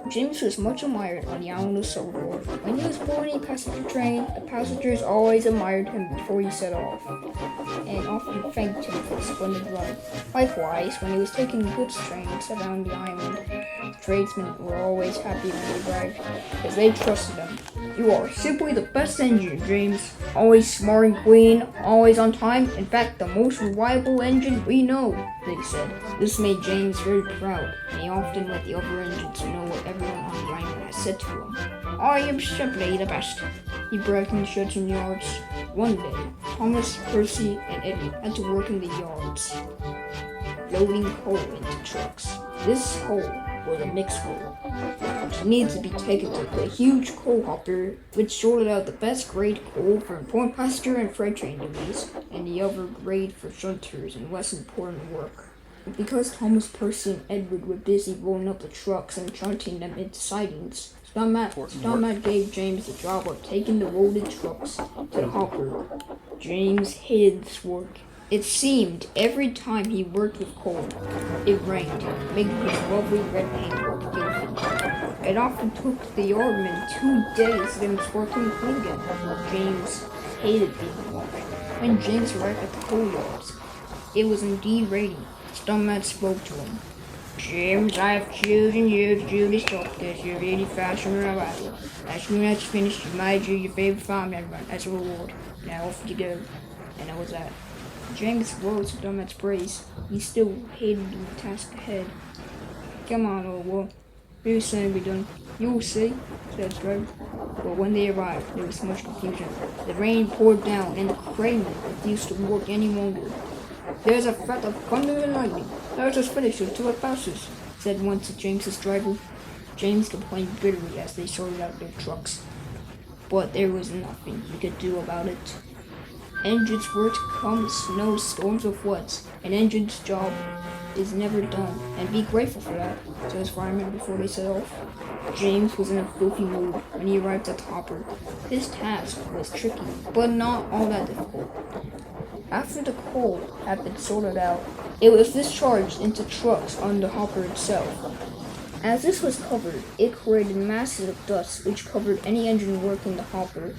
James was much admired on the island of Silverwood. When he was boarding a passenger train, the passengers always admired him before he set off, and often thanked him for his splendid run. Likewise, when he was taking goods trains around the island, the tradesmen were always happy when he arrived, because they trusted him. "You are simply the best engine, James. Always smart and clean, always on time. In fact, the most reliable engine we know," they said. This made James very proud, and he often let the other engines know what everyone on the island had said to him. "I am simply the best," he bragged in the sheds and yards. One day, Thomas, Percy, and Eddie had to work in the yards, loading coal into trucks. This coal was a mixed coal, which needed to be taken to a huge coal hopper, which sorted out the best grade coal for important passenger and freight train duties, and the other grade for shunters and less important work. But because Thomas, Percy, and Edward were busy rolling up the trucks and shunting them into sidings, Stuntman gave James the job of taking the loaded trucks to the hopper. James hated this work. It seemed every time he worked with coal, it rained, making his lovely red paint look filthy. It often took the yardman 2 days to get his work clean again. James hated being washed. When James arrived at the coal yards, it was indeed raining. Stuntman spoke to him. "James, I have chosen you to do this job because you're really fast and reliable. As soon as it's finished, you might do your favorite farmyard run as a reward. Now off you go." And that was that. James rose to Stuntman's praise. He still hated the task ahead. "Come on, old boy. Very soon be done. You'll see," said the driver. But when they arrived, there was much confusion. The rain poured down, and the crane refused to work any longer. "There's a threat of thunder and lightning. Let us finish until it passes," said one to James's driver. James complained bitterly as they sorted out their trucks. But there was nothing he could do about it. Engines were to come, snow, storms, or floods. An engine's job is never done, and be grateful for that, said his fireman before they set off. James was in a filthy mood when he arrived at the hopper. His task was tricky, but not all that difficult. After the coal had been sorted out, it was discharged into trucks on the hopper itself. As this was covered, it created masses of dust which covered any engine work in the hopper.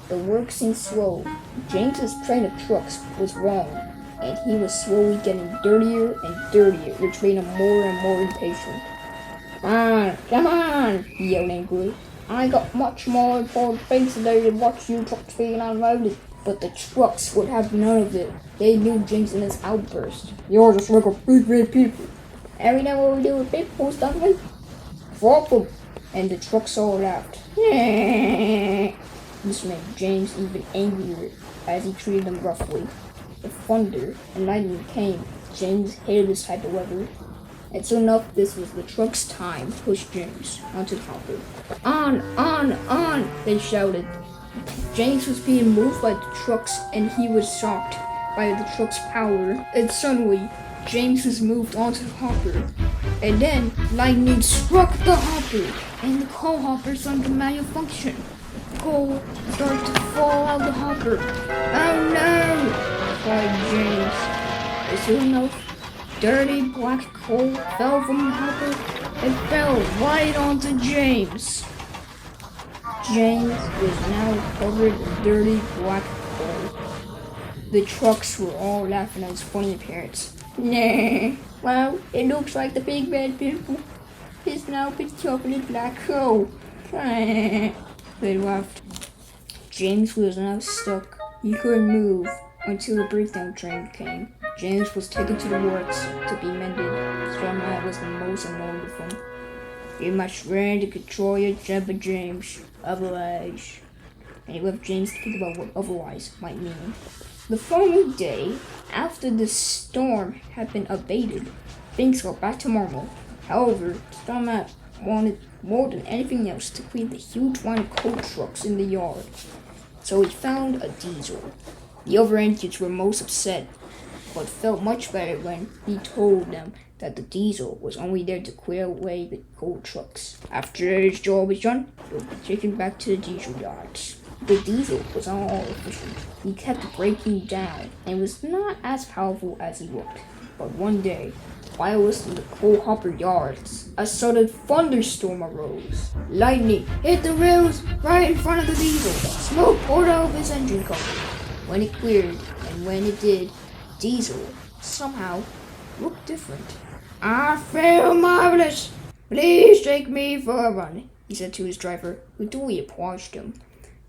The work seemed slow. James's train of trucks was wrong, and he was slowly getting dirtier and dirtier, which made him more and more impatient. Come on, he yelled angrily. "I got much more important things to do than watch you trucks being unloaded." But the trucks would have none of it. They knew James in his outburst. "You're just like a big red people. Every time what we do with people, don't we? Drop them." And the trucks all laughed. This made James even angrier as he treated them roughly. The thunder and lightning came. James hated this type of weather. And soon enough, this was the truck's time to push James onto the hopper. On, they shouted. James was being moved by the trucks, and he was shocked by the truck's power. And suddenly, James was moved onto the hopper. And then, lightning struck the hopper, and the coal hopper started to malfunction. Coal started to fall out of the hopper. "Oh no!" cried James. And soon enough, dirty black coal fell from the hopper and fell right onto James. James was now covered in dirty black coal. The trucks were all laughing at his funny appearance. "Nah, well, it looks like the big bad people is now been covered in black coal." They laughed. James was now stuck. He couldn't move until the breakdown train came. James was taken to the works to be mended. Stuntman was the most annoyed with him. "You must learn to control your temper, James. Otherwise..." And he left James to think about what otherwise might mean. The following day, after the storm had been abated, things got back to normal. However, Stuntman wanted more than anything else to clean the huge line of coal trucks in the yard. So he found a diesel. The other engines were most upset, but felt much better when he told them that the diesel was only there to clear away the coal trucks. After his job is done, he will be taken back to the diesel yards. The diesel was all efficient. He kept breaking down and was not as powerful as he looked. But one day, while listening to coal hopper yards, a sudden thunderstorm arose. Lightning hit the rails right in front of the diesel. Smoke poured out of his engine cover. When it cleared, and when it did, Diesel somehow looked different. "I feel marvelous. Please take me for a run," he said to his driver, who duly obliged him.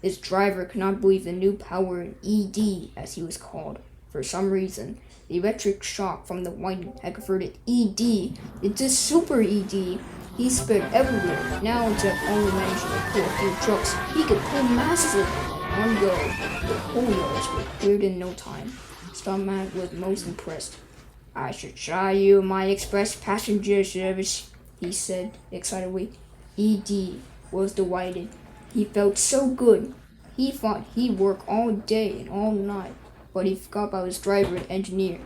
His driver could not believe the new power in E.D., as he was called. For some reason, the electric shock from the lightning had converted E.D. into Super E.D. He sped everywhere. Now, instead of only managing to pull a few trucks, he could pull masses of them at one go. The coal yards were cleared in no time. Stuntman was most impressed. "I should try you my express passenger service," he said excitedly. E.D. was delighted. He felt so good. He thought he'd work all day and all night, but he forgot about his driver and engineer.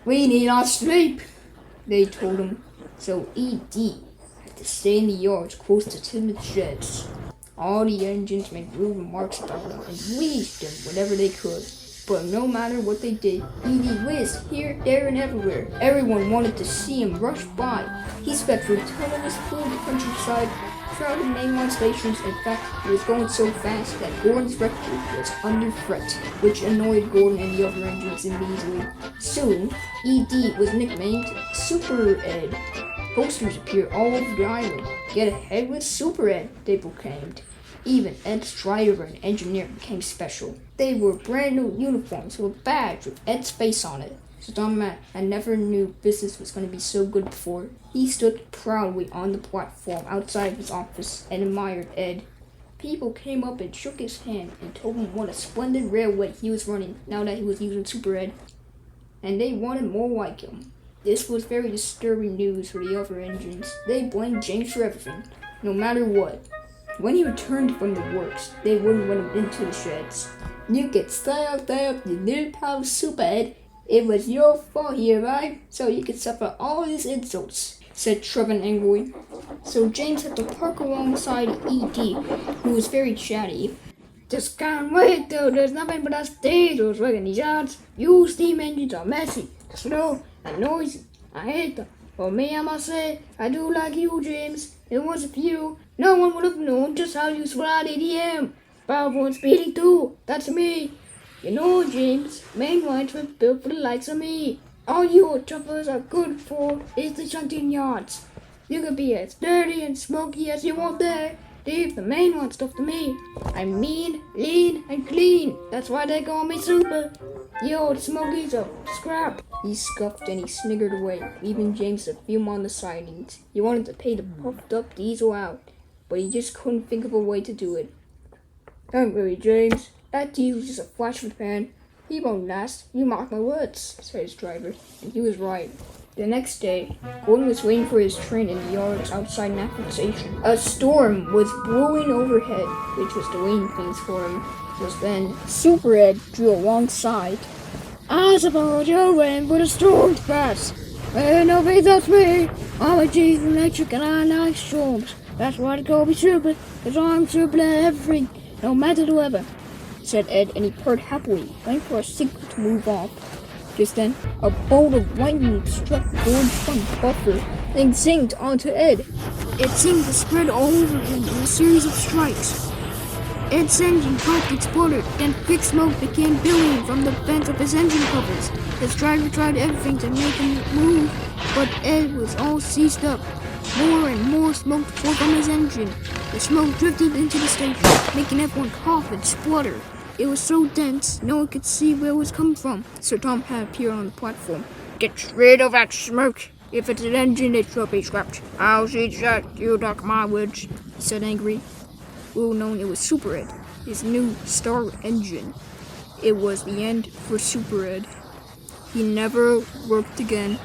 "We need our sleep," they told him. So E.D. had to stay in the yards close to timid sheds. All the engines made rude remarks about him and wheezed him whenever they could. But no matter what they did, E.D. whizzed here, there, and everywhere. Everyone wanted to see him rush by. He sped through tunnels, through the countryside, crowded mainline stations. In fact, he was going so fast that Gordon's record was under threat, which annoyed Gordon and the other engines immediately. Soon, E.D. was nicknamed Super E.D. Posters appeared all over the island. "Get ahead with Super E.D., they proclaimed. Even Ed's driver and engineer became special. They wore brand new uniforms with a badge with Ed's face on it. Stuntman, I never knew business was going to be so good before. He stood proudly on the platform outside his office and admired Ed. People came up and shook his hand and told him what a splendid railway he was running now that he was using Super Ed. And they wanted more like him. This was very disturbing news for the other engines. They blamed James for everything, no matter what. When he returned from the works, they wouldn't let him into the sheds. "You get styled up, you new pal Super Ed. It was your fault he arrived, so you could suffer all his insults," said Trevin angrily. So James had to park alongside E.D., who was very chatty. "Just can't wait though, there's nothing but us diesels working these yards. You steam engines are messy, slow, and noisy. I hate them. For me, I must say, I do like you, James. If it wasn't for you, no one would have known just how useful our ADM. Powerful and speedy too, that's me. You know, James, main lines were built for the likes of me. All you choppers are good for is the shunting yards. You could be as dirty and smoky as you want there. Leave the main one stuff to me. I'm mean, lean, and clean. That's why they call me Super. The old smokies are scrap." He scuffed and he sniggered away, leaving James to fume on the sidings. He wanted to pay the puffed up diesel out, but he just couldn't think of a way to do it. "Don't worry, James. That diesel's just a flash of the pan. He won't last, you mark my words," said his driver, and he was right. The next day, Gordon was waiting for his train in the yards outside Nafferty Station. A storm was brewing overhead, which was delaying things for him. Just then, Super Ed drew alongside. "I suppose you're waiting for the storm to pass. Well, nobody does me. I'm a diesel electric and I like storms. That's why they call me Super, because I'm super at everything, no matter the weather," said Ed, and he purred happily, waiting for a signal to move off. Just then, a bolt of lightning struck Gordon's front bumper, then zinged onto Ed. It seemed to spread all over him in a series of strikes. Ed's engine pipes exploded, then thick smoke began billowing from the vents of his engine covers. His driver tried everything to make him move, but Ed was all seized up. More and more smoke poured from his engine. The smoke drifted into the station, making everyone cough and splutter. It was so dense, no one could see where it was coming from. So Tom had appeared on the platform. "Get rid of that smoke. If it's an engine, it should be scrapped. I'll see to that, you duck my words," he said angrily. Little known, it was Super Ed, his new star engine. It was the end for Super Ed. He never worked again.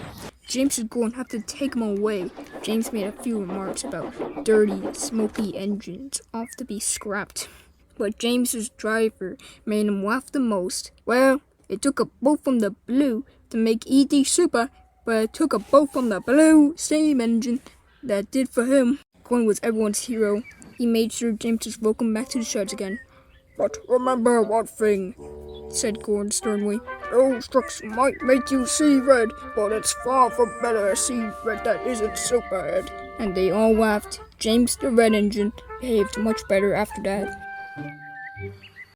James and Gordon had to take him away. James made a few remarks about dirty, smoky engines off to be scrapped. But James's driver made him laugh the most. "Well, it took a bolt from the blue to make E.D. Super, but it took a bolt from the blue steam engine that did for him." Gordon was everyone's hero. He made sure James was welcome back to the sheds again. "But remember one thing," said Gordon sternly. Those tricks might make you see red, but it's far from better to see red that isn't Super Ed. And they all laughed. James the Red Engine behaved much better after that.